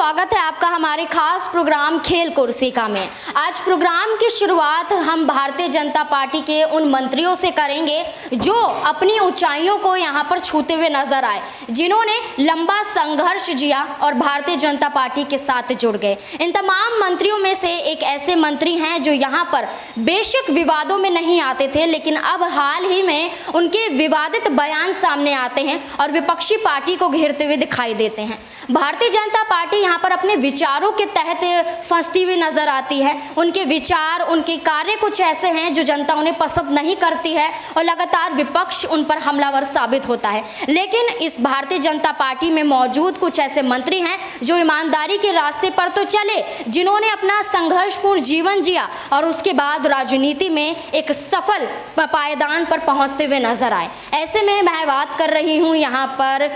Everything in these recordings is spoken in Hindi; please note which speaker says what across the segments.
Speaker 1: स्वागत है आपका हमारे खास प्रोग्राम खेल कुर्सिका में। आज प्रोग्राम की शुरुआत हम भारतीय जनता पार्टी के उन मंत्रियों से करेंगे जो अपनी ऊंचाइयों को यहाँ पर छूते हुए नजर आए, जिन्होंने लंबा संघर्ष जिया और भारतीय जनता पार्टी के साथ जुड़ गए। इन तमाम मंत्रियों में से एक ऐसे मंत्री हैं जो यहाँ पर बेशक विवादों में नहीं आते थे, लेकिन अब हाल ही में उनके विवादित बयान सामने आते हैं और विपक्षी पार्टी को घेरते हुए दिखाई देते हैं। भारतीय जनता पार्टी यहाँ पर अपने विचारों के तहत फंसती हुई नजर आती है। उनके विचार, उनके कार्य कुछ ऐसे हैं जो जनता उन्हें पसंद नहीं करती है और लगातार विपक्ष उन पर हमलावर साबित होता है। लेकिन इस भारतीय जनता पार्टी में मौजूद कुछ ऐसे मंत्री हैं जो ईमानदारी के रास्ते पर तो चले, जिन्होंने अपना संघर्षपूर्ण जीवन जिया और उसके बाद राजनीति में एक सफल पायदान पर पहुंचते हुए नजर आए। ऐसे में मैं बात कर रही हूँ यहाँ पर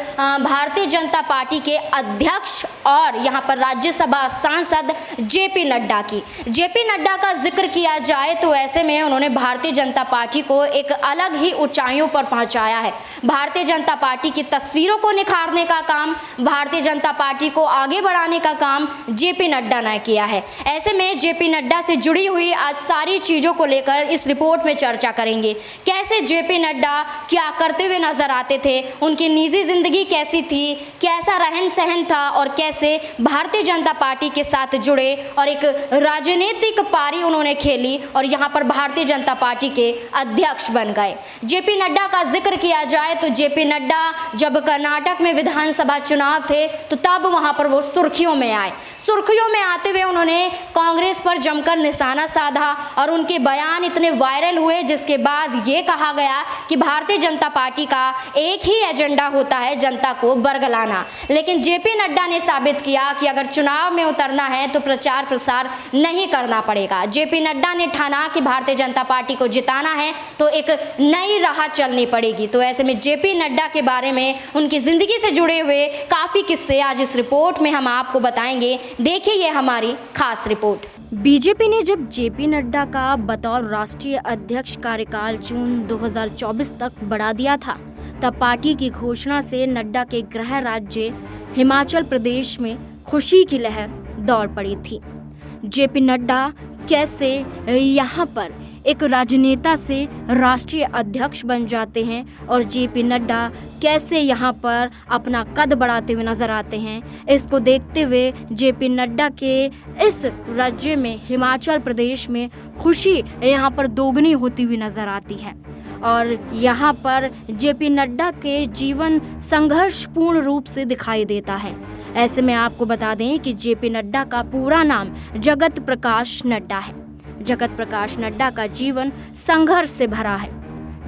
Speaker 1: भारतीय जनता पार्टी के अध्यक्ष और यहाँ पर राज्यसभा सांसद जेपी नड्डा की। जेपी नड्डा का जिक्र किया जाए तो ऐसे में उन्होंने भारतीय जनता पार्टी को एक अलग ही ऊंचाइयों पर पहुंचाया है। भारतीय जनता पार्टी की तस्वीरों को निखारने का काम, भारतीय जनता पार्टी को आगे बढ़ाने का काम जेपी नड्डा ने किया है। ऐसे में जेपी नड्डा से जुड़ी हुई आज सारी चीज़ों को लेकर इस रिपोर्ट में चर्चा करेंगे। कैसे जेपी नड्डा क्या करते हुए नजर आते थे, उनकी निजी जिंदगी कैसी थी, कैसा रहन सहन था और कैसे भारतीय जनता पार्टी के साथ जुड़े और एक राजनीतिक पारी उन्होंने खेली और यहाँ पर भारतीय जनता पार्टी के अध्यक्ष बन गए। जेपी नड्डा का जिक्र किया जाए तो जेपी नड्डा जब कर्नाटक में विधानसभा चुनाव थे तो तब वहाँ पर वो सुर्खियों में आए। सुर्खियों में आते हुए उन्होंने कांग्रेस पर जमकर निशाना साधा और उनके बयान इतने वायरल हुए, जिसके बाद ये कहा गया कि भारतीय जनता पार्टी का एक ही एजेंडा होता है, जनता को बरगलाना। लेकिन जेपी नड्डा ने साबित किया कि अगर चुनाव में उतरना है तो प्रचार प्रसार नहीं करना पड़ेगा। जेपी नड्डा ने ठाना कि भारतीय जनता पार्टी को जिताना है तो एक नई राह चलनी पड़ेगी। तो ऐसे में जेपी नड्डा के बारे में, उनकी जिंदगी से जुड़े हुए काफ़ी किस्से आज इस रिपोर्ट में हम आपको बताएंगे। देखिए ये हमारी खास रिपोर्ट। बीजेपी ने जब जेपी नड्डा का बतौर राष्ट्रीय अध्यक्ष कार्यकाल जून 2024 तक बढ़ा दिया था, तब पार्टी की घोषणा से नड्डा के गृह राज्य हिमाचल प्रदेश में खुशी की लहर दौड़ पड़ी थी। जेपी नड्डा कैसे यहाँ पर एक राजनेता से राष्ट्रीय अध्यक्ष बन जाते हैं और जेपी नड्डा कैसे यहाँ पर अपना कद बढ़ाते हुए नजर आते हैं, इसको देखते हुए जेपी नड्डा के इस राज्य में हिमाचल प्रदेश में खुशी यहाँ पर दोगुनी होती हुई नजर आती है। और यहाँ पर जेपी नड्डा के जीवन संघर्षपूर्ण रूप से दिखाई देता है। ऐसे में आपको बता दें कि जेपी नड्डा का पूरा नाम जगत प्रकाश नड्डा है। जगत प्रकाश नड्डा का जीवन संघर्ष से भरा है।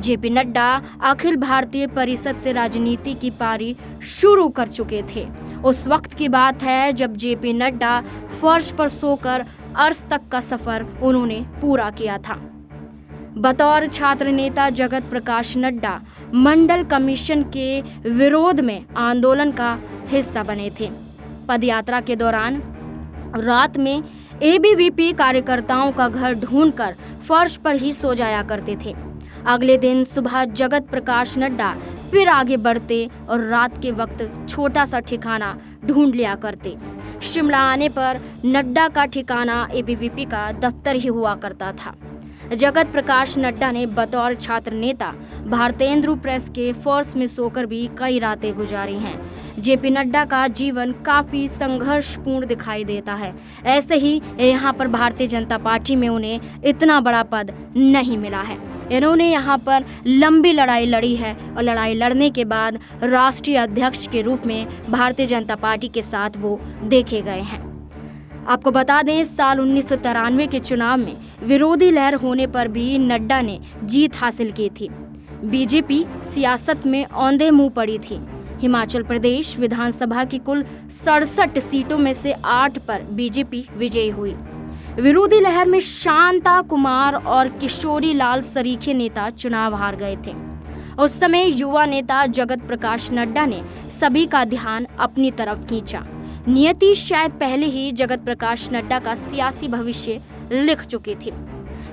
Speaker 1: जेपी नड्डा अखिल भारतीय परिषद से राजनीति की पारी शुरू कर चुके थे। उस वक्त की बात है जब जेपी नड्डा फर्श पर सोकर अर्श तक का सफर उन्होंने पूरा किया था। बतौर छात्र नेता जगत प्रकाश नड्डा मंडल कमीशन के विरोध में आंदोलन का हिस्सा बने थे। पदयात्रा के दौरान रात में एबीवीपी कार्यकर्ताओं का घर ढूंढकर फर्श पर ही सो जाया करते थे। अगले दिन सुबह जगत प्रकाश नड्डा फिर आगे बढ़ते और रात के वक्त छोटा सा ठिकाना ढूंढ लिया करते। शिमला आने पर नड्डा का ठिकाना एबीवीपी का दफ्तर ही हुआ करता था। जगत प्रकाश नड्डा ने बतौर छात्र नेता भारतेंदु प्रेस के फर्श में सोकर भी कई रातें गुजारी हैं। जेपी नड्डा का जीवन काफ़ी संघर्षपूर्ण दिखाई देता है। ऐसे ही यहाँ पर भारतीय जनता पार्टी में उन्हें इतना बड़ा पद नहीं मिला है। इन्होंने यहाँ पर लंबी लड़ाई लड़ी है और लड़ाई लड़ने के बाद राष्ट्रीय अध्यक्ष के रूप में भारतीय जनता पार्टी के साथ वो देखे गए हैं। आपको बता दें, साल 1993 के चुनाव में विरोधी लहर होने पर भी नड्डा ने जीत हासिल की थी। बीजेपी सियासत में औंधे मुंह पड़ी थी। हिमाचल प्रदेश विधानसभा की कुल 67 सीटों में से 8 पर बीजेपी विजयी हुई। विरोधी लहर में शांता कुमार और किशोरी लाल सरीखे नेता चुनाव हार गए थे। उस समय युवा नेता जगत प्रकाश नड्डा ने सभी का ध्यान अपनी तरफ खींचा। नियति शायद पहले ही जगत प्रकाश नड्डा का सियासी भविष्य लिख चुकी थी।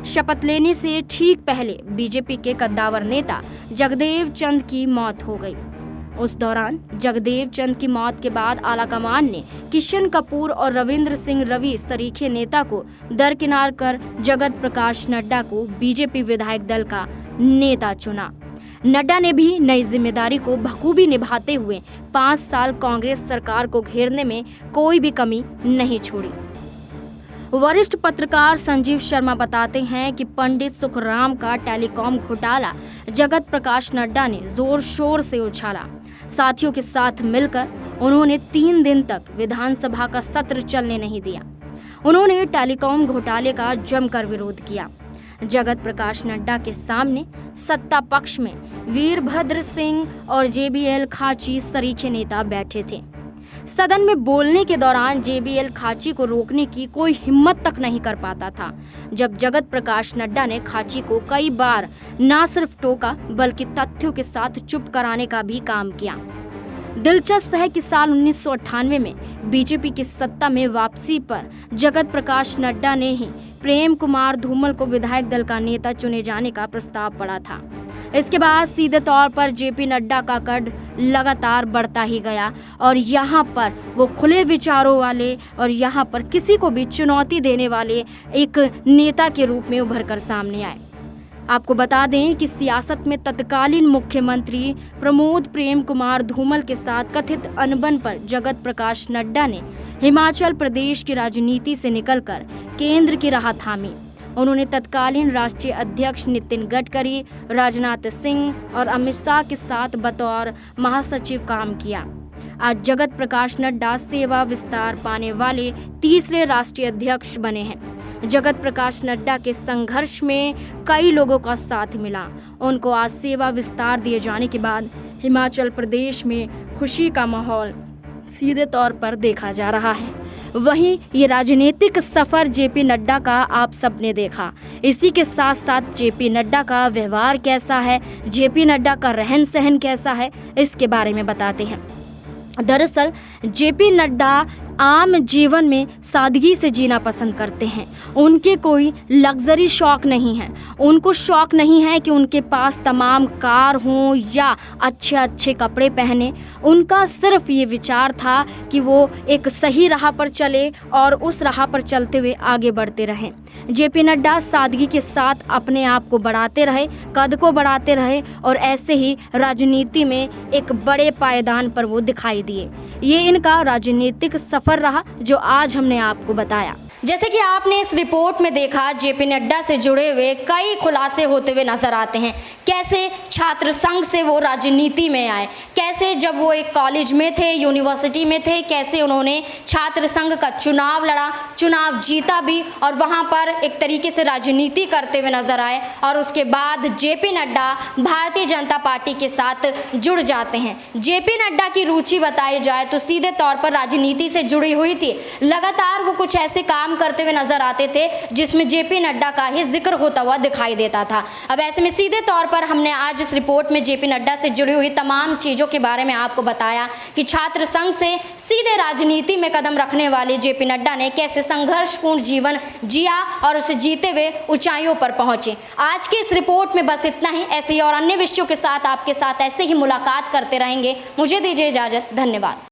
Speaker 1: शपथ लेने से ठीक पहले बीजेपी के कद्दावर नेता जगदेव चंद की मौत हो गई। उस दौरान जगदेव चंद की मौत के बाद आलाकमान ने किशन कपूर और रविंद्र सिंह रवि सरीखे नेता को दरकिनार कर जगत प्रकाश नड्डा को बीजेपी विधायक दल का नेता चुना। नड्डा ने भी नई जिम्मेदारी को बखूबी निभाते हुए 5 साल कांग्रेस सरकार को घेरने में कोई भी कमी नहीं छोड़ी। वरिष्ठ पत्रकार संजीव शर्मा बताते हैं कि पंडित सुखराम का टेलीकॉम घोटाला जगत प्रकाश नड्डा ने जोर शोर से उछाला। साथियों के साथ मिलकर उन्होंने 3 दिन तक विधानसभा का सत्र चलने नहीं दिया। उन्होंने टेलीकॉम घोटाले का जमकर विरोध किया। जगत प्रकाश नड्डा के सामने सत्ता पक्ष में वीरभद्र सिंह और जेबीएल खाची सरीखे नेता बैठे थे। सदन में बोलने के दौरान जेबीएल खाची को रोकने की कोई हिम्मत तक नहीं कर पाता था, जब जगत प्रकाश नड्डा ने खाची को कई बार न सिर्फ टोका बल्कि तथ्यों के साथ चुप कराने का भी काम किया। दिलचस्प है कि साल 1998 में बीजेपी की सत्ता में वापसी पर जगत प्रकाश नड्डा ने ही प्रेम कुमार धूमल को विधायक दल का नेता चुने जाने का प्रस्ताव पड़ा था। इसके बाद सीधे तौर पर जेपी नड्डा का कद लगातार बढ़ता ही गया और यहाँ पर वो खुले विचारों वाले और यहाँ पर किसी को भी चुनौती देने वाले एक नेता के रूप में उभर कर सामने आए। आपको बता दें कि सियासत में तत्कालीन मुख्यमंत्री प्रमोद प्रेम कुमार धूमल के साथ कथित अनबन पर जगत प्रकाश नड्डा ने हिमाचल प्रदेश की राजनीति से निकलकर केंद्र की राह थामी। उन्होंने तत्कालीन राष्ट्रीय अध्यक्ष नितिन गडकरी, राजनाथ सिंह और अमित शाह के साथ बतौर महासचिव काम किया। आज जगत प्रकाश नड्डा सेवा विस्तार पाने वाले तीसरे राष्ट्रीय अध्यक्ष बने हैं। जगत प्रकाश नड्डा के संघर्ष में कई लोगों का साथ मिला। उनको आज सेवा विस्तार दिए जाने के बाद हिमाचल प्रदेश में खुशी का माहौल सीधे तौर पर देखा जा रहा है। वहीं ये राजनीतिक सफर जेपी नड्डा का आप सबने देखा। इसी के साथ साथ जेपी नड्डा का व्यवहार कैसा है, जेपी नड्डा का रहन सहन कैसा है, इसके बारे में बताते हैं। दरअसल जेपी नड्डा आम जीवन में सादगी से जीना पसंद करते हैं। उनके कोई लग्जरी शौक नहीं है। उनको शौक नहीं है कि उनके पास तमाम कार हों या अच्छे अच्छे कपड़े पहने। उनका सिर्फ ये विचार था कि वो एक सही राह पर चले और उस राह पर चलते हुए आगे बढ़ते रहें। जेपी नड्डा सादगी के साथ अपने आप को बढ़ाते रहे, कद को बढ़ाते रहे और ऐसे ही राजनीति में एक बड़े पायदान पर वो दिखाई दिए। ये इनका राजनीतिक सफर रहा जो आज हमने आपको बताया। जैसे कि आपने इस रिपोर्ट में देखा, जेपी नड्डा से जुड़े हुए कई खुलासे होते हुए नजर आते हैं। कैसे छात्र संघ से वो राजनीति में आए, कैसे जब वो एक कॉलेज में थे, यूनिवर्सिटी में थे, कैसे उन्होंने छात्र संघ का चुनाव लड़ा, चुनाव जीता भी और वहाँ पर एक तरीके से राजनीति करते हुए नजर आए और उसके बाद जेपी नड्डा भारतीय जनता पार्टी के साथ जुड़ जाते हैं। जेपी नड्डा की रुचि बताई जाए तो सीधे तौर पर राजनीति से जुड़ी हुई थी। लगातार वो कुछ ऐसे काम करते हुए नजर आते थे जिसमें जेपी नड्डा का ही जिक्र होता हुआ दिखाई देता था। अब ऐसे में सीधे तौर पर हमने आज इस रिपोर्ट में जेपी नड्डा से जुड़ी हुई तमाम चीजों के बारे में आपको बताया कि छात्र संघ से सीधे राजनीति में कदम रखने वाले जेपी नड्डा ने कैसे संघर्षपूर्ण जीवन जिया और उसे जीते हुए ऊंचाइयों पर पहुंचे। आज के इस रिपोर्ट में बस इतना ही। ऐसे ही और अन्य विषयों के साथ आपके साथ ऐसे ही मुलाकात करते रहेंगे। मुझे दीजिए इजाजत। धन्यवाद।